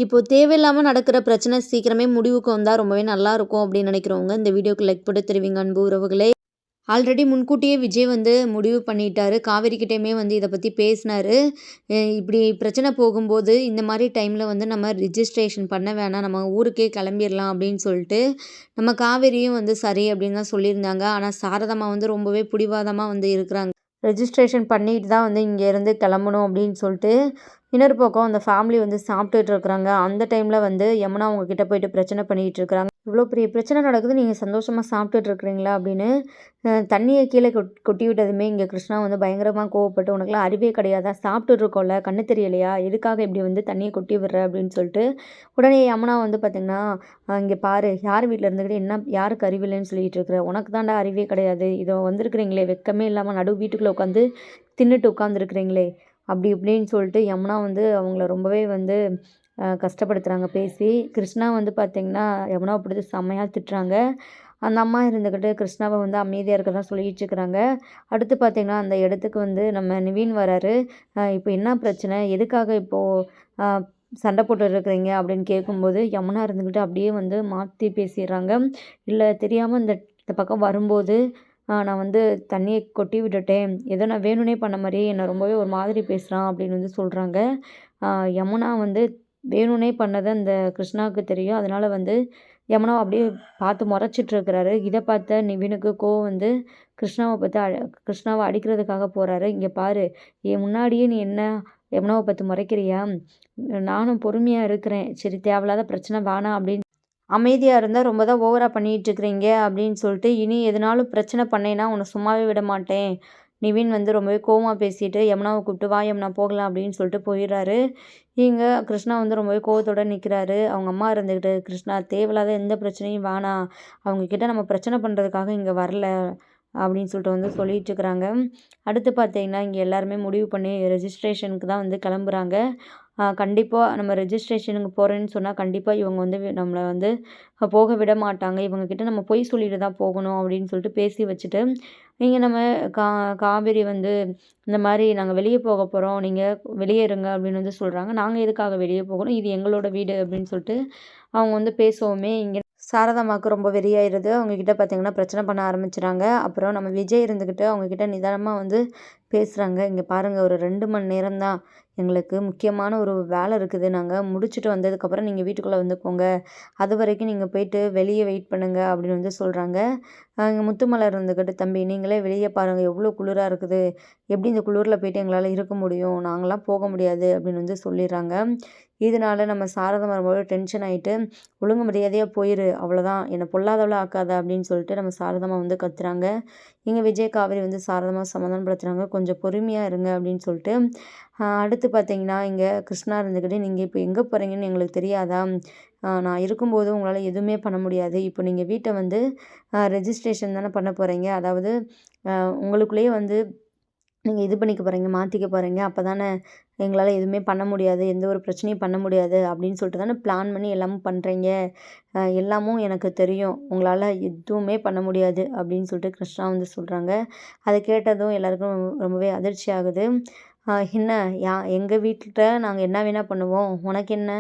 இப்போ தேவையில்லாம நடக்கிற பிரச்சனை சீக்கிரமே முடிவுக்கு வந்தா ரொம்பவே நல்லாயிருக்கும் அப்படின்னு நினைக்கிறவங்க, இந்த வீடியோக்கு லைக் போட்டு தெரிவிங்க அன்பு உறவுகளே. ஆல்ரெடி முன்கூட்டியே விஜய் வந்து முடிவு பண்ணிட்டாரு. காவேரி கிட்டயுமே வந்து இத பத்தி பேசினாரு. இப்படி பிரச்சனை போகும்போது, இந்த மாரி டைம்ல வந்து நம்ம ரிஜிஸ்ட்ரேஷன் பண்ண வேணாம். நம்ம ஊருக்கே கிளம்பிர்லாம் அப்படின்னு சொல்லிட்டு, நம்ம காவேரியும் வந்து சரி அப்படின்னு தான் சொல்லியிருந்தாங்க. ஆனா சாரதாம்மா வந்து ரொம்பவே பிடிவாதமா வந்து இருக்கிறாங்க. ரெஜிஸ்ட்ரேஷன் பண்ணிட்டு தான் வந்து இங்கேருந்து கிளம்பணும் அப்படின்னு சொல்லிட்டு, இன்னொரு பக்கம் அந்த ஃபேமிலி வந்து சாப்பிட்டுட்டு இருக்கிறாங்க. அந்த டைமில் வந்து யமுனா அவங்க கிட்ட போயிட்டு பிரச்சனை பண்ணிகிட்டு இருக்கிறாங்க. இவ்வளோ பெரிய பிரச்சனை நடக்குது, நீங்கள் சந்தோஷமாக சாப்பிட்டுட்டு இருக்கிறீங்களா அப்படின்னு தண்ணியை கீழே கொட்டி விட்டதுமே இங்கே கிருஷ்ணா வந்து பயங்கரமாக கோவப்பட்டு, உனக்குலாம் அறிவே கிடையாதா, சாப்பிட்டுட்டு இருக்கோம்ல, கண்ணு தெரியலையா, எதுக்காக இப்படி வந்து தண்ணியை கொட்டி விடுற அப்படின்னு சொல்லிட்டு உடனே யமுனா வந்து பார்த்திங்கன்னா, இங்கே பாரு, யார் வீட்டில் இருந்துக்கிட்டு என்ன யாருக்கு அறிவில்லைன்னு சொல்லிட்டு இருக்கிற, உனக்கு தாண்டா அறிவே கிடையாது, இதோ வந்திருக்கிறீங்களே வெக்கமே இல்லாமல் நடு வீட்டுக்குள்ளே உட்காந்து தின்னுட்டு உட்காந்துருக்குறீங்களே அப்படி இப்படின்னு சொல்லிட்டு யமுனா வந்து அவங்கள ரொம்பவே வந்து கஷ்டப்படுத்துகிறாங்க பேசி. கிருஷ்ணா வந்து பார்த்திங்கன்னா யமுனாவை பிடிச்சி செம்மையாக திட்டுறாங்க. அந்த அம்மா இருந்துக்கிட்டு கிருஷ்ணாவை வந்து அமைதியாக இருக்க தான் சொல்லிட்டு இருக்கிறாங்க. அடுத்து பார்த்திங்கன்னா அந்த இடத்துக்கு வந்து நம்ம நிவின் வராரு. இப்போ என்ன பிரச்சனை, எதுக்காக இப்போது சண்டை போட்டு இருக்கிறீங்க அப்படின்னு கேட்கும்போது யமுனா இருந்துக்கிட்டு அப்படியே வந்து மாற்றி பேசிடுறாங்க. இல்லை தெரியாமல் இந்த இந்த பக்கம் வரும்போது நான் வந்து தண்ணியை கொட்டி விட்டுட்டேன், ஏதோ நான் வேணும்னே பண்ண மாதிரி என்னை ரொம்பவே ஒரு மாதிரி பேசுகிறான் அப்படின்னு வந்து சொல்கிறாங்க. யமுனா வந்து வேணும்னே பண்ணது அந்த கிருஷ்ணாவுக்கு தெரியும். அதனால் வந்து யமுனாவை அப்படியே பார்த்து முறைச்சிட்ருக்கிறாரு. இதை பார்த்த நிவினுக்கு கோவம் வந்து கிருஷ்ணாவை பார்த்து கிருஷ்ணாவை அடிக்கிறதுக்காக போகிறாரு. இங்கே பாரு, என் முன்னாடியே நீ என்ன யமுனாவை பார்த்து முறைக்கிறியா, நானும் பொறுமையாக இருக்கிறேன், சரி தேவையில்லாத பிரச்சனை வேணாம் அப்படின்னு அமைதியாக இருந்தால் ரொம்ப தான் ஓவராக பண்ணிகிட்ருக்கிறீங்க அப்படின்னு சொல்லிட்டு, இனி எதுனாலும் பிரச்சனை பண்ணேன்னா உன்னை சும்மாவே விட மாட்டேன். நிவின் வந்து ரொம்பவே கோவமாக பேசிட்டு யமுனாவை கூப்பிட்டு வா யமுனா போகலாம் அப்படின்னு சொல்லிட்டு போயிடுறாரு. இங்கே கிருஷ்ணா வந்து ரொம்பவே கோவத்தோடு நிற்கிறாரு. அவங்க அம்மா இருந்துக்கிட்டு, கிருஷ்ணா தேவையில்லாத எந்த பிரச்சனையும் வேணாம், அவங்கக்கிட்ட நம்ம பிரச்சனை பண்ணுறதுக்காக இங்கே வரல அப்படின்னு சொல்லிட்டு வந்து சொல்லிட்டு இருக்கிறாங்க. அடுத்து பார்த்தீங்கன்னா இங்கே எல்லாருமே முடிவு பண்ணி ரெஜிஸ்ட்ரேஷனுக்கு தான் வந்து கிளம்புறாங்க. கண்டிப்பாக நம்ம ரெஜிஸ்ட்ரேஷனுக்கு போகிறேன்னு சொன்னால் கண்டிப்பாக இவங்க வந்து நம்மளை வந்து போக விட மாட்டாங்க. இவங்கக்கிட்ட நம்ம பொய் சொல்லிட்டு தான் போகணும் அப்படின்னு சொல்லிட்டு பேசி வச்சுட்டு, இங்கே நம்ம கா காவேரி வந்து இந்த மாதிரி நாங்கள் வெளியே போக போகிறோம், நீங்கள் வெளியே இருங்க அப்படின்னு வந்து சொல்கிறாங்க. நாங்கள் எதுக்காக வெளியே போகணும், இது எங்களோட வீடு அப்படின்னு சொல்லிட்டு அவங்க வந்து பேசவுமே இங்கே சாரதாம்மாவுக்கு ரொம்ப வெறியாயிருது. அவங்கக்கிட்ட பார்த்திங்கன்னா பிரச்சனை பண்ண ஆரம்பிச்சுறாங்க. அப்புறம் நம்ம விஜய் இருந்துக்கிட்டு அவங்கக்கிட்ட நிதானமாக வந்து பேசுகிறாங்க. இங்கே பாருங்கள், ஒரு 2 மணி நேரம் தான், எங்களுக்கு முக்கியமான ஒரு வேலை இருக்குது, நாங்கள் முடிச்சுட்டு வந்ததுக்கப்புறம் நீங்கள் வீட்டுக்குள்ளே வந்துக்கோங்க, அது வரைக்கும் நீங்கள் போயிட்டு வெளியே வெயிட் பண்ணுங்கள் அப்படின்னு வந்து சொல்கிறாங்க. இங்கே முத்துமலர் இருந்துக்கிட்டு, தம்பி நீங்களே வெளியே பாருங்கள் எவ்வளோ குளிராக இருக்குது, எப்படி இந்த குளிரில் போயிட்டு எங்களால் இருக்க முடியும், நாங்களாம் போக முடியாது அப்படின்னு வந்து சொல்லிடுறாங்க. இதனால நம்ம சாரதாம்மா ரொம்பவே டென்ஷன் ஆகிட்டு, ஒழுங்கு மரியாதையாக போயிரு, அவ்வளோதான், என்னை பொல்லாதவளா ஆக்காத அப்படின்னு சொல்லிட்டு நம்ம சாரதாம்மா வந்து கத்துறாங்க. இங்கே விஜய் காவேரி வந்து சாரதாம்மா சமாதானப்படுத்துகிறாங்க, கொஞ்சம் பொறுமையாக இருங்க அப்படின்னு சொல்லிட்டு. அடுத்து பார்த்தீங்கன்னா இங்கே கிருஷ்ணா இருந்துக்கிட்டு, நீங்கள் இப்போ எங்கே போகிறீங்கன்னு எங்களுக்கு தெரியாதா, நான் இருக்கும்போது உங்களால் எதுவுமே பண்ண முடியாது, இப்போ நீங்கள் வீட்டை வந்து ரெஜிஸ்ட்ரேஷன் தானே பண்ண போகிறீங்க, அதாவது உங்களுக்குள்ளேயே வந்து நீங்கள் இது பண்ணிக்க போகிறீங்க, மாற்றிக்க போகிறீங்க, அப்போ தானே எங்களால் எதுவுமே பண்ண முடியாது, எந்த ஒரு பிரச்சனையும் பண்ண முடியாது அப்படின்னு சொல்லிட்டு தானே பிளான் பண்ணி எல்லாமும் பண்ணுறீங்க, எல்லாமும் எனக்கு தெரியும், உங்களால் எதுவுமே பண்ண முடியாது அப்படின்னு சொல்லிட்டு கிருஷ்ணா வந்து சொல்கிறாங்க. அதை கேட்டதும் எல்லாருக்கும் ரொம்பவே அதிர்ச்சி ஆகுது. என்ன எங்கள் வீட்டில் நாங்கள் என்ன வேணால் பண்ணுவோம், உனக்கு என்ன,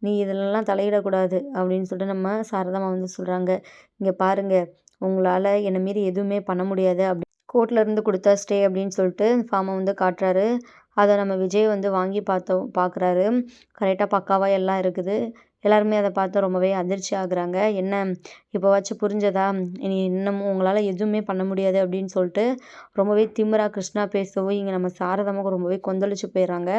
நீ இதிலெல்லாம் தலையிடக்கூடாது அப்படின்னு சொல்லிட்டு நம்ம சாரதாம்மா வந்து சொல்கிறாங்க. இங்கே பாருங்கள், உங்களால் என்னை மீறி எதுவுமே பண்ண முடியாது அப்படி கோர்ட்லேருந்து கொடுத்தா ஸ்டே அப்படின்னு சொல்லிட்டு ஃபார்மை வந்து காட்டுறாரு. அதை நம்ம விஜய் வந்து வாங்கி பார்க்குறாரு. கரெக்டாக பக்காவாக எல்லாம் இருக்குது. எல்லாருமே அதை பார்த்து ரொம்பவே அதிர்ச்சி ஆகுறாங்க. என்ன இப்போவாச்சும் புரிஞ்சதா, இனி இன்னமும் உங்களால் எதுவுமே பண்ண முடியாது அப்படின்னு சொல்லிட்டு ரொம்பவே திமிரா கிருஷ்ணா பேசவும் இங்கே நம்ம சாரதாம்மாவுக்கு ரொம்பவே கொந்தளிச்சு போயிடுறாங்க.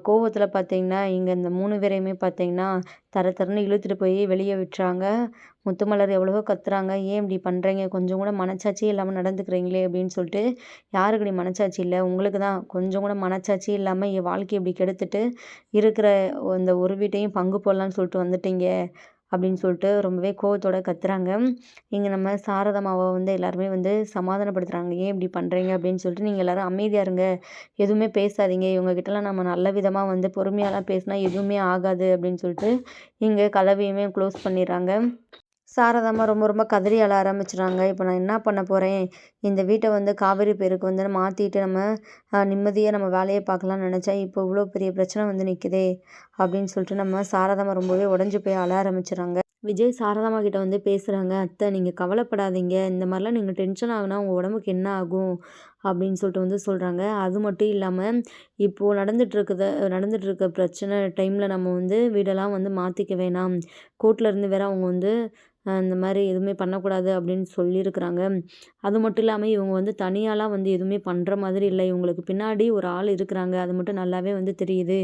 கோவத்தில் பார்த்தீங்கன்னா இங்கே இந்த 3 பேரையுமே பார்த்தீங்கன்னா தரன்னு இழுத்துட்டு போய் வெளியே விட்டுறாங்க. முத்துமலர் எவ்வளவோ கத்துறாங்க, ஏன் இப்படி பண்ணுறீங்க, கொஞ்சம் கூட மனச்சாட்சியே இல்லாமல் நடந்துக்கிறீங்களே அப்படின்னு சொல்லிட்டு. யாருக்குடி மனச்சாட்சி இல்லை, உங்களுக்கு தான் கொஞ்சம் கூட மனச்சாட்சி இல்லாமல் என் வாழ்க்கையை இப்படி கெடுத்துட்டு இருக்கிற இந்த ஒரு வீட்டையும் பங்கு போடலான்னு சொல்லிட்டு வந்துட்டீங்க அப்படின்னு சொல்லிட்டு ரொம்பவே கோவத்தோட கத்துறாங்க. இங்கே நம்ம சாரதாம்மாவை வந்து எல்லாருமே வந்து சமாதானப்படுத்துகிறாங்க, ஏன் இப்படி பண்ணுறீங்க அப்படின்னு சொல்லிட்டு, நீங்கள் எல்லோரும் அமைதியாக இருங்க, எதுவுமே பேசாதீங்க, இவங்ககிட்டலாம் நம்ம நல்ல விதமாக வந்து பொறுமையாலாம் பேசினா எதுவுமே ஆகாது அப்படின்னு சொல்லிட்டு இங்கே கதவையுமே க்ளோஸ் பண்ணிடுறாங்க. சாரதாம்மா ரொம்ப ரொம்ப கதறி அழ ஆரம்பிச்சுறாங்க. இப்போ நான் என்ன பண்ண போறேன்? இந்த வீட்ட வந்து காவேரி பேருக்கு வந்து மாத்திட்டு நம்ம நிம்மதியா நம்ம வேலைய பார்க்கலாம்னு நெனச்சா, இப்போ இவ்ளோ பெரிய பிரச்சனை வந்து நிக்குதே! அப்படின்னு சொல்லிட்டு நம்ம சாரதாம்மா ரொம்பவே உடைஞ்சு போய் அழ ஆரம்பிச்சுறாங்க. விஜய் சாரதாம்மா கிட்ட வந்து பேசுறாங்க. "அத்தை நீங்க கவலைப்படாதீங்க. இந்த மாரிலாம் நீங்க டென்ஷன் ஆகுனா உங்க உடம்புக்கு என்ன ஆகும்?" அப்படின்னு சொல்லிட்டு வந்து சொல்றாங்க. அது மட்டும் இல்லாம, இப்போ நடந்துட்டுருக்க பிரச்சனை டைம்ல நம்ம வந்து வீடெல்லாம் வந்து மாத்திக்க வேணாம். கோர்ட்ல இருந்து வேற அவங்க வந்து இந்த மாரி எதுவுமே பண்ணக்கூடாது அப்படின்னு சொல்லியிருக்கிறாங்க. அது மட்டும் இல்லாம இவங்க வந்து தனியாலாம் வந்து எதுவுமே பண்ற மாதிரி இல்ல. இவங்களுக்கு பின்னாடி ஒரு ஆள் இருக்கிறாங்க. அது மட்டும் நல்லாவே வந்து தெரியுது.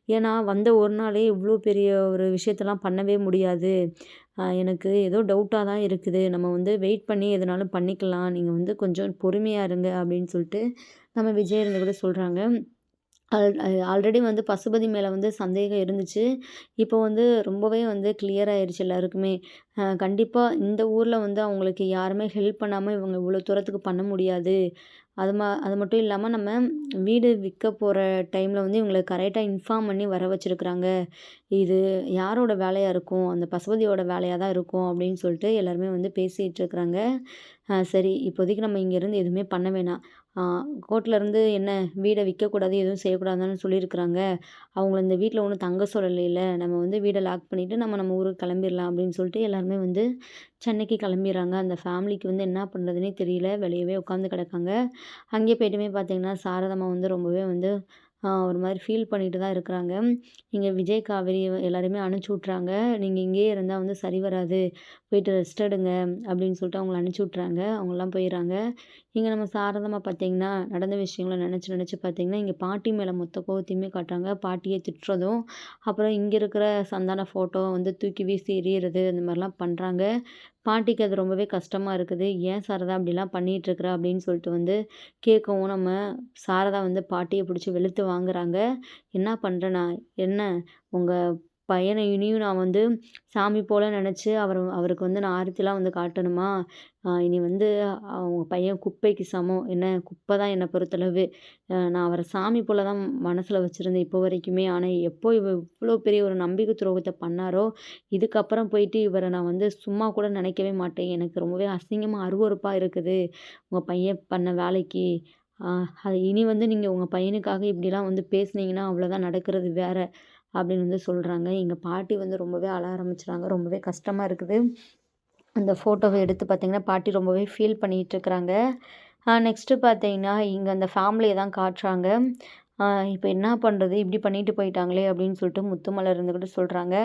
ஏன்னா, வந்த ஒரு நாளே இவ்ளோ பெரிய ஒரு விஷயத்தலாம் பண்ணவே முடியாது. எனக்கு ஏதோ டவுட்டா தான் இருக்குது. நம்ம வந்து வெயிட் பண்ணி எதுனாலும் பண்ணிக்கலாம். நீங்க வந்து கொஞ்சம் பொறுமையா இருங்க அப்படின்னு சொல்லிட்டு நம்ம விஜய் இருந்து கூட சொல்றாங்க. ஆல்ரெடி வந்து பசுபதி மேல வந்து சந்தேகம் இருந்துச்சு. இப்போ வந்து ரொம்பவே வந்து கிளியர் ஆயிருச்சு எல்லாருக்குமே. கண்டிப்பா இந்த ஊர்ல வந்து அவங்களுக்கு யாருமே ஹெல்ப் பண்ணாம இவங்க இவ்வளோ தூரத்துக்கு பண்ண முடியாது. அது மட்டும் இல்லாம நம்ம வீடு விற்க போற டைம்ல வந்து இவங்கள கரெக்ட்டா இன்ஃபார்ம் பண்ணி வர வச்சிருக்கிறாங்க. இது யாரோட வேலையா இருக்கும்? அந்த பசுபதியோட வேலையா தான் இருக்கும் அப்படின்னு சொல்லிட்டு எல்லாருமே வந்து பேசிட்டு இருக்கிறாங்க. சரி இப்போதைக்கு நம்ம இங்கேருந்து எதுவுமே பண்ண வேணாம். ஆ கோர்ட்லேருந்து என்ன வீட விற்கக்கூடாது, எதுவும் செய்யக்கூடாதுன்னு தானே சொல்லியிருக்கிறாங்க. அவங்கள இந்த வீட்ல ஒண்ணும் தங்க சொல்லலைல. நம்ம வந்து வீட லாக் பண்ணிட்டு நம்ம நம்ம ஊருக்கு கிளம்பிரலாம் அப்படின்னு சொல்லிட்டு எல்லாருமே வந்து சென்னைக்கு கிளம்பிர்றாங்க. அந்த ஃபேமிலிக்கு வந்து என்ன பண்ணுறதுன்னே தெரியல. வெளியவே உட்காந்து கிடக்காங்க. அங்கேயே போயிட்டுமே பார்த்தீங்கன்னா, சாரதாம்மா வந்து ரொம்பவே வந்து ஒரு மாரி ஃபீல் பண்ணிட்டு தான் இருக்கிறாங்க. இங்க விஜய், காவேரி எல்லாரையுமே அனுப்பிச்சு விட்றாங்க. "நீங்க இங்கேயே இருந்தா வந்து சரி வராது. போயிட்டு ரெஸ்ட் எடுங்க" அப்படின்னு சொல்லிட்டு அவங்கள அனுப்பிச்சு விட்றாங்க. அவங்கலாம் போயிர்றாங்க. இங்க நம்ம சாரதாம்மா பார்த்தீங்கன்னா, நடந்த விஷயங்கள நெனச்சு நெனச்சு பார்த்தீங்கன்னா, இங்க பாட்டி மேல மொத்த கோவத்தையுமே காட்டுறாங்க. பாட்டிய திட்டுறதும், அப்புறம் இங்க இருக்கிற சந்தான ஃபோட்டோ வந்து தூக்கி வீசி எறியறது, அந்த மாரிலாம் பண்றாங்க. பாட்டிக்கு அது ரொம்பவே கஷ்டமா இருக்குது. "ஏன் சாரதா இப்படிலாம் பண்ணிட்டுருக்குற?" அப்படின்னு சொல்லிட்டு வந்து கேட்கவும், நம்ம சாரதா வந்து பாட்டிய பிடிச்சு வெளுத்து வாங்குறாங்க. "என்ன பண்ற நான்? என்ன உங்க பையன இனியும் நான் வந்து சாமி போல நெனச்சு அவருக்கு வந்து நான் ஆரத்திலாம் வந்து காட்டணுமா? இனி வந்து உங்க பையன் குப்பைக்கு சமம். என்ன குப்பை தான் என்ன பொறுத்தளவு. நான் அவர சாமி போல தான் மனசுல வச்சிருந்தேன் இப்போ வரைக்குமே. ஆனா எப்போ இவ்ளோ பெரிய ஒரு நம்பிக்கை துரோகத்த பண்ணாரோ, இதுக்கப்புறம் போயிட்டு இவர நான் வந்து சும்மா கூட நெனைக்கவே மாட்டேன். எனக்கு ரொம்பவே அசிங்கமா, அருவருப்பா இருக்குது. உங்க பையன் பண்ண வேலைக்கு. ஆ அது இனி வந்து நீங்க உங்க பையனுக்காக இப்படிலாம் வந்து பேசுனீங்கன்னா, அவ்வளோதான் நடக்கிறது வேற." அப்படின்னு வந்து சொல்றாங்க. எங்க பாட்டி வந்து ரொம்பவே அழ ஆரம்பிச்சுறாங்க. ரொம்பவே கஷ்டமா இருக்குது. அந்த ஃபோட்டோவ எடுத்து பார்த்தீங்கன்னா, பாட்டி ரொம்பவே ஃபீல் பண்ணிட்டுருக்குறாங்க. நெக்ஸ்ட்டு பார்த்தீங்கன்னா, இங்க அந்த ஃபேமிலிய தான் காட்டுறாங்க. ஆ இப்ப என்ன பண்றது? இப்படி பண்ணிட்டு போயிட்டாங்களே அப்படின்னு சொல்லிட்டு முத்துமலர் இருந்துகிட்டு சொல்றாங்க.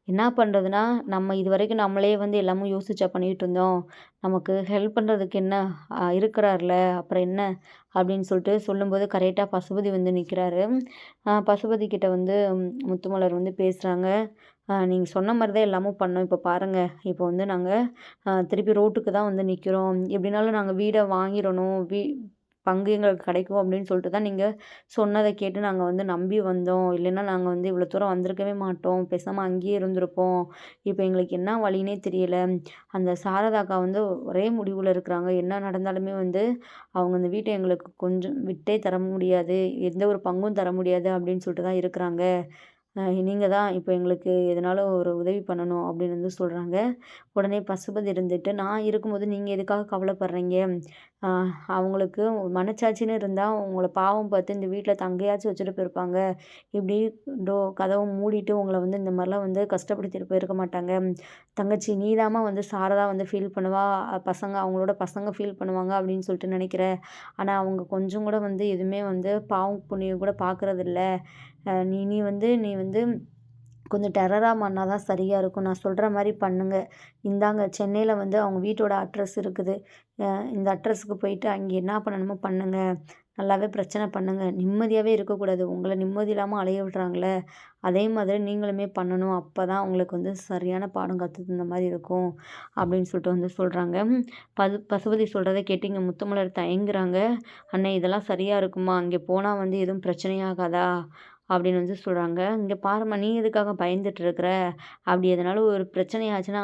என்ன பண்றதுன்னா, நம்ம இதுவரைக்கும் நம்மளே வந்து எல்லாமும் யோசிச்சா பண்ணிட்டுருந்தோம். நமக்கு ஹெல்ப் பண்றதுக்கு என்ன இருக்கிறார்ல, அப்புறம் என்ன? அப்படின்னு சொல்லிட்டு சொல்லும்போது கரெக்ட்டா பசுபதி வந்து நிக்கிறாரு. பசுபதி கிட்ட வந்து முத்துமலர் வந்து பேசுறாங்க. நீங்க சொன்ன மாரி தான் எல்லாமும் பண்ணோம். இப்ப பாருங்க, இப்போ வந்து நாங்க திருப்பி ரோட்டுக்கு தான் வந்து நிக்கிறோம். எப்படினாலும் நாங்க வீட வாங்கிரணும். பங்கு எங்களுக்கு கிடைக்கும் அப்படின்னு சொல்லிட்டு தான் நீங்க சொன்னத கேட்டு நாங்க வந்து நம்பி வந்தோம். இல்லைன்னா நாங்க வந்து இவ்வளோ தூரம் வந்திருக்கவே மாட்டோம். பேசாம அங்கேயே இருந்திருப்போம். இப்ப எங்களுக்கு என்ன வழின்னே தெரியல. அந்த சாரதா அக்கா வந்து ஒரே முடிவுல இருக்கிறாங்க. என்ன நடந்தாலுமே வந்து அவங்க அந்த வீட்ட எங்களுக்கு கொஞ்சம் விட்டே தர முடியாது. எந்த ஒரு பங்கும் தர முடியாது அப்படின்னு சொல்லிட்டு தான் இருக்கிறாங்க. நீங்க தான் இப்போ எங்களுக்கு எதனாலும் ஒரு உதவி பண்ணணும் அப்படின்னு வந்து சொல்றாங்க. உடனே பசுபதி இருந்துட்டு, "நான் இருக்கும்போது நீங்க எதுக்காக கவலைப்படுறீங்க? அ அவங்களுக்கு மனசாட்சின்னு இருந்தா உங்கள பாவம் பார்த்து இந்த வீட்ல தங்கையாச்சும் வச்சுட்டு போயிருப்பாங்க. இப்படி கதவ மூடிட்டு உங்கள வந்து இந்த மாரிலாம் வந்து கஷ்டப்படுத்திட்டு போயிருக்க மாட்டாங்க. தங்கச்சி நீதாம்மா வந்து சாரதா வந்து ஃபீல் பண்ணுவா, அவங்களோட பசங்க ஃபீல் பண்ணுவாங்க அப்படின்னு சொல்லிட்டு நினைக்கிற. ஆனா அவங்க கொஞ்சம் கூட வந்து எதுவுமே வந்து பாவம் புண்ணியம் கூட பார்க்குறதில்ல. நீ வந்து கொஞ்சம் டெரரா பண்ணா தான் சரியா இருக்கும். நான் சொல்ற மாரி பண்ணுங்க. இந்தாங்க சென்னையில வந்து அவங்க வீட்டோட அட்ரஸ் இருக்குது. அ இந்த அட்ரஸ்க்கு போயிட்டு அங்கே என்ன பண்ணணுமோ பண்ணுங்க. நல்லாவே பிரச்சனை பண்ணுங்க. நிம்மதியாவே இருக்கக்கூடாது. உங்கள நிம்மதி இல்லாம அலைய விடுறாங்கள்ல, அதே மாதிரி நீங்களுமே பண்ணணும். அப்பதான் உங்களுக்கு வந்து சரியான பாடம் கத்து தந்த மாரி இருக்கும்." அப்படின்னு சொல்லிட்டு வந்து சொல்றாங்க. பசுபதி சொல்றத கேட்டு இங்க முத்துமலர் தயங்குறாங்க. "அண்ணே இதெல்லாம் சரியா இருக்குமா? அங்கே போனா வந்து எதுவும் பிரச்சனையாகாதா?" அப்படின்னு வந்து சொல்றாங்க. "இங்க பாரும்மா, நீ எதுக்காக பயந்துட்டு இருக்கிற? அப்படி எதனாலும் ஒரு பிரச்சனை ஆச்சுன்னா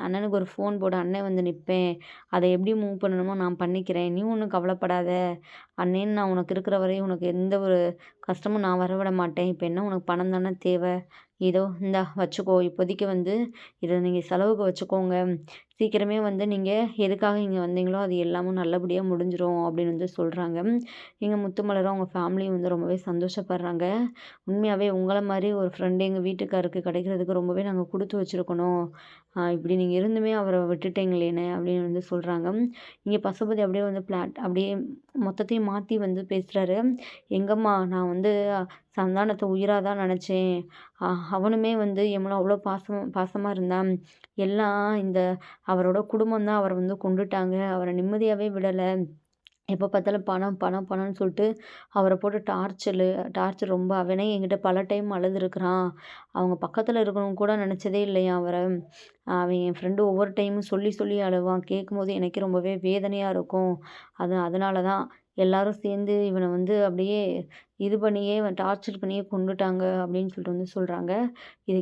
அண்ணனுக்கு ஒரு ஃபோன் போடு. அண்ணன் வந்து நிப்பேன். அத எப்படி மூவ் பண்ணணுமோ நான் பண்ணிக்கிறேன். நீ ஒண்ணும் கவலைப்படாத. அண்ணேன்னு நான் உனக்கு இருக்கிற வரையும் உனக்கு எந்த ஒரு கஷ்டமும் நான் வரவிட மாட்டேன். இப்ப என்ன உனக்கு பணம் தானே தேவை. ஏதோ இந்தா வச்சுக்கோ, இப்போதைக்கு வந்து இத நீங்க செலவுக்கு வச்சுக்கோங்க. சீக்கிரமே வந்து நீங்க எதுக்காக இங்க வந்தீங்களோ அது எல்லாமும் நல்லபடியா முடிஞ்சிரும் அப்படின்னு வந்து சொல்றாங்க. எங்க முத்துமலரும் அவங்க ஃபேமிலியும் வந்து ரொம்பவே சந்தோஷப்படுறாங்க. உண்மையாவே உங்கள மாரி ஒரு ஃப்ரெண்ட் எங்க வீட்டுக்காருக்கு கிடைக்கிறதுக்கு ரொம்பவே நாங்க குடுத்து வச்சிருக்கணும். இப்படி நீங்க இருந்துமே அவர விட்டுட்டீங்களேன்னு அப்படின்னு வந்து சொல்றாங்க. இங்க பசுபதி அப்படியே வந்து அப்படியே மொத்தத்தையும் மாத்தி வந்து பேசுறாரு. எங்கம்மா நான் வந்து சந்தானத்த உயிரா தான் நெனச்சேன். அ அவனுமே வந்து என் மேல அவ்வளோ பாசமா இருந்தான். எல்லாம் இந்த அவரோட குடும்பம் தான் அவர வந்து கொன்னுட்டாங்க. அவர நிம்மதியாவே விடல. எப்ப பார்த்தாலும் பணம், பணம், பணம்னு சொல்லிட்டு அவர போட்டு டார்ச்சர் ரொம்ப அவனே என்கிட்ட பல டைம் அழுதுருக்கிறான். அவங்க பக்கத்துல இருக்கணும்னு கூட நெனச்சதே இல்லையாம் அவர. அவன் என் ஃப்ரெண்டு ஒவ்வொரு டைமும் சொல்லி சொல்லி அழுவான். கேட்கும்போது எனக்கே ரொம்பவே வேதனையா இருக்கும். அதனால தான் எல்லாரும் சேர்ந்து இவன வந்து அப்படியே இது பண்ணியே டார்ச்சர் பண்ணியே கொன்னுட்டாங்க அப்படின்னு சொல்லிட்டு வந்து சொல்றாங்க. இத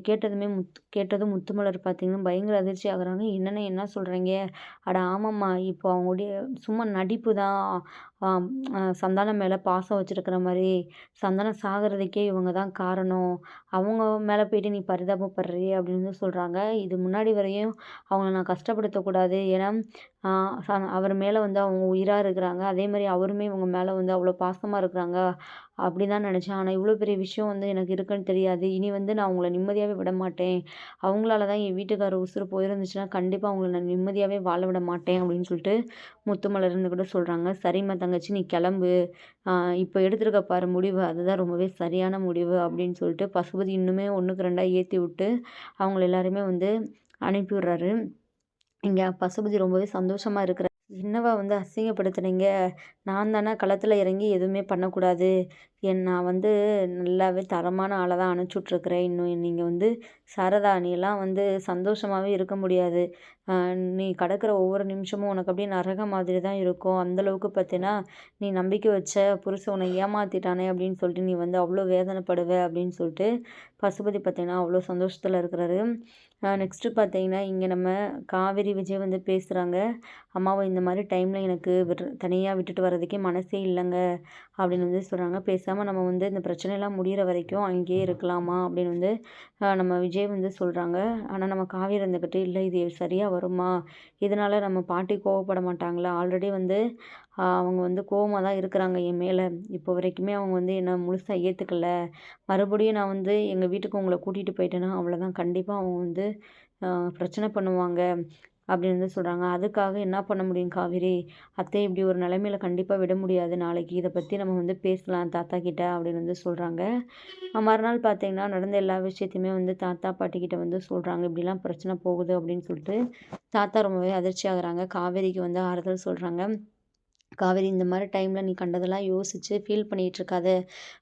கேட்டதும் முத்துமலர் பார்த்தீங்கன்னா, பயங்கர அதிர்ச்சி ஆகுறாங்க. என்னண்ணே என்ன சொல்றீங்க? அட ஆமாம்மா, இப்போ அவங்களுடைய சும்மா நடிப்பு தான். ஆம் சந்தானம் மேல பாசம் வச்சிருக்கிற மாரி, சந்தானம் சாகுறதுக்கே இவங்க தான் காரணம். அவங்க மேல போயிட்டு நீ பரிதாபப்படுறியே அப்படின்னு வந்து சொல்றாங்க. இது முன்னாடி வரையும் அவங்கள நான் கஷ்டப்படுத்தக்கூடாது. ஏன்னா, ஆ ச அவர் மேல வந்து அவங்க உயிரா இருக்கிறாங்க. அதேமாரி அவருமே இவங்க மேல வந்து அவ்வளோ பாசமா இருக்கிறாங்க. அப்படிதான் நெனச்சேன். ஆனா இவ்வளோ பெரிய விஷயம் வந்து எனக்கு இருக்குன்னு தெரியாது. இனி வந்து நான் உங்கள நிம்மதியாவே விடமாட்டேன். அவங்களால தான் என் வீட்டுக்காரர் உசுரு போயிருந்துச்சுன்னா, கண்டிப்பா அவங்கள நான் நிம்மதியாவே வாழ விட மாட்டேன் அப்படின்னு சொல்லிட்டு முத்துமலர் இருந்துகிட்டு சொல்றாங்க. சரிம்மா தங்கச்சி நீ கெளம்பு. ஆ இப்ப எடுத்திருக்க பாரு முடிவு. அதுதான் ரொம்பவே சரியான முடிவு அப்படின்னு சொல்லிட்டு பசுபதி இன்னுமே 1க்கு 2ஆ ஏத்தி விட்டு, அவங்கள எல்லாரையுமே வந்து அனுப்பி விடுறாரு. இங்க பசுபதி ரொம்பவே சந்தோஷமா இருக்கிறாரு. என்னவா வந்து அசிங்கப்படுத்துனீங்க? நான் தானே களத்துல இறங்கி எதுவுமே பண்ணக்கூடாது. நான் வந்து நல்லாவே தரமான ஆள தான் அனுப்பிச்சுட்ருக்கிறேன். இன்னும் நீங்க வந்து சாரதா நீலாம் வந்து சந்தோஷமாவே இருக்க முடியாது. அ நீ கடக்கிற ஒவ்வொரு நிமிஷமும் உனக்கு அப்படியே நரகம் மாதிரி தான் இருக்கும். அந்த அளவுக்கு பார்த்தீன்னா, நீ நம்பிக்கை வச்ச புருஷன் உன்னை ஏமாத்திட்டானே அப்படின்னு சொல்லிட்டு நீ வந்து அவ்வளோ வேதனைப்படுவ அப்படின்னு சொல்லிட்டு பசுபதி பார்த்தீங்கன்னா, அவ்வளோ சந்தோஷத்துல இருக்கிறாரு. நெக்ஸ்ட்டு பார்த்தீங்கன்னா, இங்க நம்ம காவேரி, விஜய் வந்து பேசுறாங்க. அம்மாவ இந்த மாரி டைம்ல எனக்கு தனியா விட்டுட்டு வர்றதுக்கே மனசே இல்லங்க. அப்படின்னு வந்து சொல்றாங்க. பேசாம நம்ம வந்து இந்த பிரச்சனைலாம் முடியிற வரைக்கும் அங்கேயே இருக்கலாமா? அப்படின்னு வந்து நம்ம விஜய் வந்து சொல்றாங்க. ஆனா நம்ம காவேரி இருந்துக்கிட்டு, இல்ல இது சரியா வருமா? இதனால நம்ம பாட்டி கோவப்பட மாட்டாங்களா? ஆல்ரெடி வந்து அவங்க வந்து கோவமா தான் இருக்கிறாங்க என் மேல. இப்போ வரைக்குமே அவங்க வந்து என்ன முழுசா ஏத்துக்கல. மறுபடியும் நான் வந்து எங்க வீட்டுக்கு உங்கள கூட்டிட்டு போயிட்டேன்னா, அவ்வளோதான் கண்டிப்பா அவங்க வந்து அ பிரச்சனை பண்ணுவாங்க. அப்படின்னு வந்து சொல்றாங்க. அதுக்காக என்ன பண்ண முடியும் காவேரி? அத்தைய இப்படி ஒரு நிலைமையில கண்டிப்பா விட முடியாது. நாளைக்கு இத பத்தி நம்ம வந்து பேசலாம் தாத்தா கிட்ட அப்படின்னு வந்து சொல்றாங்க. மறுநாள் பார்த்தீங்கன்னா, நடந்த எல்லா விஷயத்தையுமே வந்து தாத்தா, பாட்டி கிட்ட வந்து சொல்றாங்க. இப்படிலாம் பிரச்சனை போகுது அப்படின்னு சொல்லிட்டு. தாத்தா ரொம்பவே அதிர்ச்சி ஆகுறாங்க. காவேரிக்கு வந்து ஆறுதல் சொல்றாங்க. காவேரி இந்த மாரி டைம்ல நீ கண்டதெல்லாம் யோசிச்சு ஃபீல் பண்ணிட்டு இருக்காத.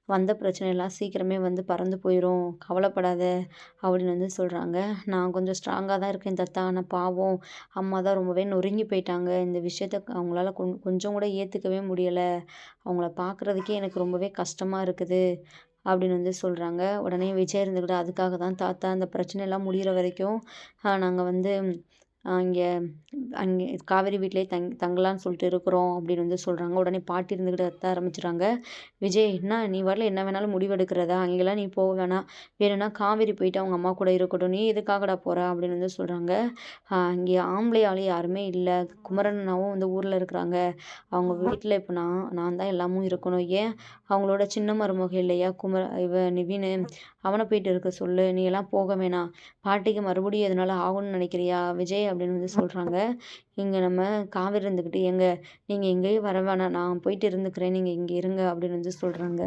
வந்த பிரச்சனைலாம் சீக்கிரமே வந்து பறந்து போயிரும். கவலைப்படாத அப்படின்னு வந்து சொல்றாங்க. நான் கொஞ்சம் ஸ்ட்ராங்கா தான் இருக்கேன் தாத்தா. ஆனா பாவம் அம்மா தான் ரொம்பவே நொறுங்கி போயிட்டாங்க. இந்த விஷயத்த அவங்களால கொஞ்சம் கூட ஏத்துக்கவே முடியல. அவங்கள பார்க்குறதுக்கே எனக்கு ரொம்பவே கஷ்டமா இருக்குது. அப்படின்னு வந்து சொல்றாங்க. உடனே விஜய் இருந்துக்கிட்டு அதுக்காக தான் தாத்தா இந்த பிரச்சனைலாம் முடியிற வரைக்கும் நாங்க வந்து இங்க அங்கே காவேரி வீட்லயே தங்கலான்னு சொல்லிட்டு இருக்கிறோம் அப்படின்னு வந்து சொல்றாங்க. உடனே பாட்டி இருந்துக்கிட்டு கத்த ஆரம்பிச்சுறாங்க. விஜய் என்ன நீ பாட்டுல என்ன வேணாலும் முடிவெடுக்கிறதா? அங்கெல்லாம் நீ போ வேணாம். வேணும்னா காவேரி போயிட்டு அவங்க அம்மா கூட இருக்கட்டும். நீ எதுக்காகடா போற? அப்படின்னு வந்து சொல்றாங்க. இங்கே ஆம்பளை ஆள் யாருமே இல்ல. குமரன் அண்ணாவும் வந்து ஊர்ல இருக்கிறாங்க. அவங்க வீட்ல இப்ப நான் தான் எல்லாமும் இருக்கணும். ஏன் அவங்களோட சின்ன மருமக இல்லையா? நிவினு அவன போயிட்டு இருக்க சொல்லு. நீ எல்லாம் போக வேணாம். பாட்டிக்கு மறுபடியும் எதனால ஆகும்னு நினைக்கிறியா விஜய்? அப்படின்னு வந்து சொல்றாங்க. இங்க நம்ம காவேரி இருந்துக்கிட்டு, "ஏங்க நீங்க எங்கேயும் வர வேணாம். நான் போயிட்டு இருந்துக்கிறேன். நீங்க இங்க இருங்க." அப்படின்னு வந்து சொல்றாங்க.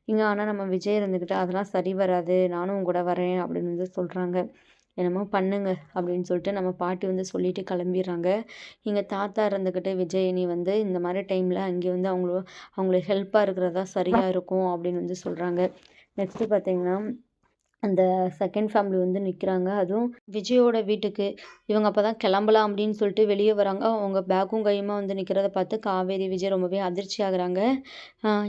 இங்க ஆனா நம்ம விஜய் இருந்துக்கிட்டு, "அதெல்லாம் சரி வராது. நானும் உன் கூட வரேன்." அப்படின்னு வந்து சொல்றாங்க. "என்னமோ பண்ணுங்க." அப்படின்னு சொல்லிட்டு நம்ம பாட்டி வந்து சொல்லிட்டு கிளம்பிர்றாங்க. இங்க தாத்தா இருந்துக்கிட்டு, "விஜய் நீ வந்து இந்த மாரி டைம்ல அங்கே வந்து அவங்களுக்கு ஹெல்ப்பா இருக்கிறது தான் சரியா இருக்கும்." அப்படின்னு வந்து சொல்றாங்க. நெக்ஸ்ட்டு பார்த்தீங்கன்னா அந்த செகண்ட் ஃபேமிலி வந்து நிக்கிறாங்க. அதுவும் விஜயோட வீட்டுக்கு. இவங்க அப்பதான் கிளம்பலாம் அப்படின்னு சொல்லிட்டு வெளிய வராங்க. அவங்க பேக்கும் கையுமா வந்து நிக்கிறத பார்த்து காவேரி, விஜய் ரொம்பவே அதிர்ச்சி ஆகுறாங்க.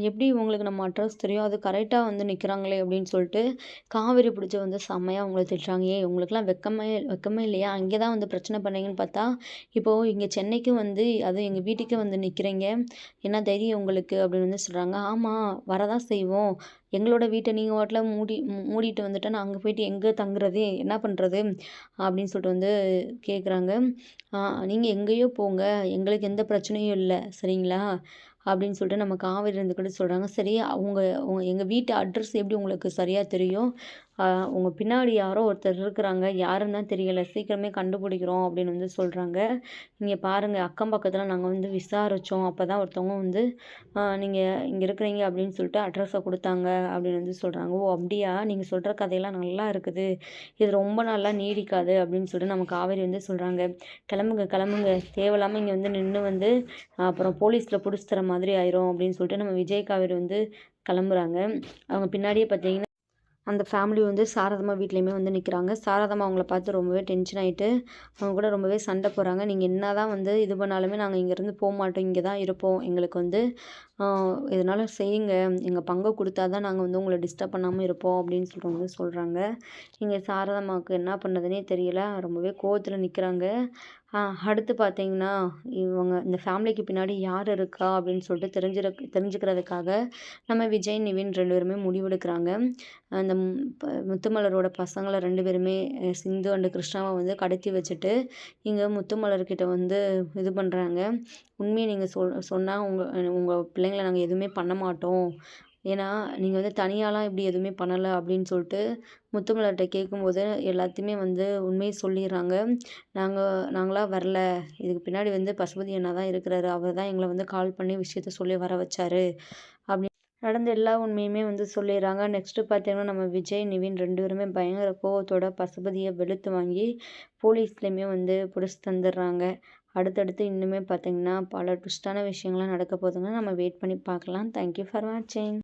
எப்படி இவங்களுக்கு நம்ம அட்ரஸ் தெரியும்? அதுவும் கரெக்ட்டா வந்து நிக்கிறாங்களே அப்படின்னு சொல்லிட்டு, காவேரி புடிச்சு வந்து செம்மையா அவங்கள திட்டுறாங்க. "ஏய் உங்களுக்கெல்லாம் வெட்கமே வெட்கமே இல்லையா? அங்கே தான் வந்து பிரச்சனை பண்ணீங்கன்னு பார்த்தா, இப்போ இங்க சென்னைக்கு வந்து அதுவும் எங்க வீட்டுக்கே வந்து நிக்கிறீங்க. என்ன தைரியம் உங்களுக்கு?" அப்படின்னு வந்து சொல்றாங்க. "ஆமா வரதான் செய்வோம். எங்களோட வீட்டை நீங்கள் வாட்டில் மூடிட்டு வந்துட்டா நான் அங்கே போயிட்டு எங்கே தங்குறது, என்ன பண்ணுறது அப்படின்னு சொல்லிட்டு வந்து கேட்குறாங்க. நீங்கள் எங்கேயோ போங்க, எங்களுக்கு எந்த பிரச்சனையும் இல்லை சரிங்களா அப்படின்னு சொல்லிட்டு நம்ம காவேரி இருந்துக்கிட்டு சொல்கிறாங்க. சரி எங்கள் வீட்டு அட்ரஸ் எப்படி உங்களுக்கு சரியாக தெரியும்? உங்கள் பின்னாடி யாரோ ஒருத்தர் இருக்கிறாங்க, யாருன்னு தான் தெரியலை, சீக்கிரமே கண்டுபிடிக்கிறோம் அப்படின்னு வந்து சொல்கிறாங்க. நீங்கள் பாருங்கள், அக்கம் பக்கத்தில் நாங்கள் வந்து விசாரித்தோம், அப்போ தான் ஒருத்தவங்க வந்து நீங்கள் இங்கே இருக்கிறீங்க அப்படின்னு சொல்லிட்டு அட்ரஸை கொடுத்தாங்க அப்படின்னு வந்து சொல்கிறாங்க. ஓ அப்படியா, நீங்கள் சொல்கிற கதையெல்லாம் நல்லா இருக்குது, இது ரொம்ப நாளாக நீடிக்காது அப்படின்னு சொல்லிட்டு நம்ம காவேரி வந்து சொல்கிறாங்க. கிளம்புங்க கிளம்புங்க, தேவையில்லாமல் இங்கே வந்து நின்று வந்து அப்புறம் போலீஸில் பிடிச்சி தர மாதிரி ஆயிரும் அப்படின்னு சொல்லிட்டு நம்ம விஜய் காவேரி வந்து கிளம்புறாங்க. அவங்க பின்னாடியே பார்த்தீங்கன்னா அந்த ஃபேமிலி வந்து சாரதாம்மா வீட்லேயுமே வந்து நிற்கிறாங்க. சாரதாம்மா அவங்கள பார்த்து ரொம்பவே டென்ஷன் ஆகிட்டு அவங்க கூட ரொம்பவே சண்டை போடுறாங்க. நீங்கள் என்ன தான் வந்து இது பண்ணாலுமே நாங்கள் இங்கேருந்து போகமாட்டோம், இங்கே தான் இருப்போம், எங்களுக்கு வந்து இதனால் செய்யுங்க, எங்கள் பங்கை கொடுத்தா தான் நாங்கள் வந்து உங்களை டிஸ்டர்ப் பண்ணாமல் இருப்போம் அப்படின்னு சொல்லிட்டு வந்து சொல்கிறாங்க. இங்கே சாரதாம்மாவுக்கு என்ன பண்ணுறதுனே தெரியல, ரொம்பவே கோவத்தில் நிற்கிறாங்க. அடுத்து பார்த்தீங்கன்னா இவங்க இந்த ஃபேமிலிக்கு பின்னாடி யார் இருக்கா அப்படின்னு சொல்லிட்டு தெரிஞ்சுக்கிறதுக்காக நம்ம விஜய் நிவின் 2 பேருமே முடிவெடுக்கிறாங்க. அந்த முத்துமலரோட பசங்களை 2 பேருமே சிந்து அண்டு கிருஷ்ணாவை வந்து கடத்தி வச்சுட்டு இங்கே முத்துமலர்கிட்ட வந்து இது பண்ணுறாங்க. உண்மையை நீங்கள் சொன்னால் உங்கள் பிள்ளைங்களை நாங்கள் எதுவுமே பண்ண மாட்டோம், ஏன்னா நீங்கள் வந்து தனியாலாம் இப்படி எதுவுமே பண்ணலை அப்படின்னு சொல்லிட்டு முத்துமலர்கிட்ட கேட்கும்போது எல்லாத்தையுமே வந்து உண்மையை சொல்லிடுறாங்க. நாங்களாக வரல, இதுக்கு பின்னாடி வந்து பசுபதி அண்ணா தான் இருக்கிறாரு, அவர் தான் எங்களை வந்து கால் பண்ணி விஷயத்த சொல்லி வர வச்சாரு அப்படி நடந்த எல்லா உண்மையுமே வந்து சொல்லிடுறாங்க. நெக்ஸ்ட்டு பார்த்தீங்கன்னா நம்ம விஜய் நிவின் 2 பேருமே பயங்கர கோவத்தோட பசுபதியை வெளுத்து வாங்கி போலீஸ்லேயுமே வந்து பிடிச்சி தந்துடுறாங்க. அடுத்தடுத்து இன்னுமே பார்த்தீங்கன்னா பல ட்விஸ்டான விஷயங்கள்லாம் நடக்க போகுதுங்க. நம்ம வெயிட் பண்ணி பார்க்கலாம். தேங்க்யூ ஃபார் வாட்சிங்.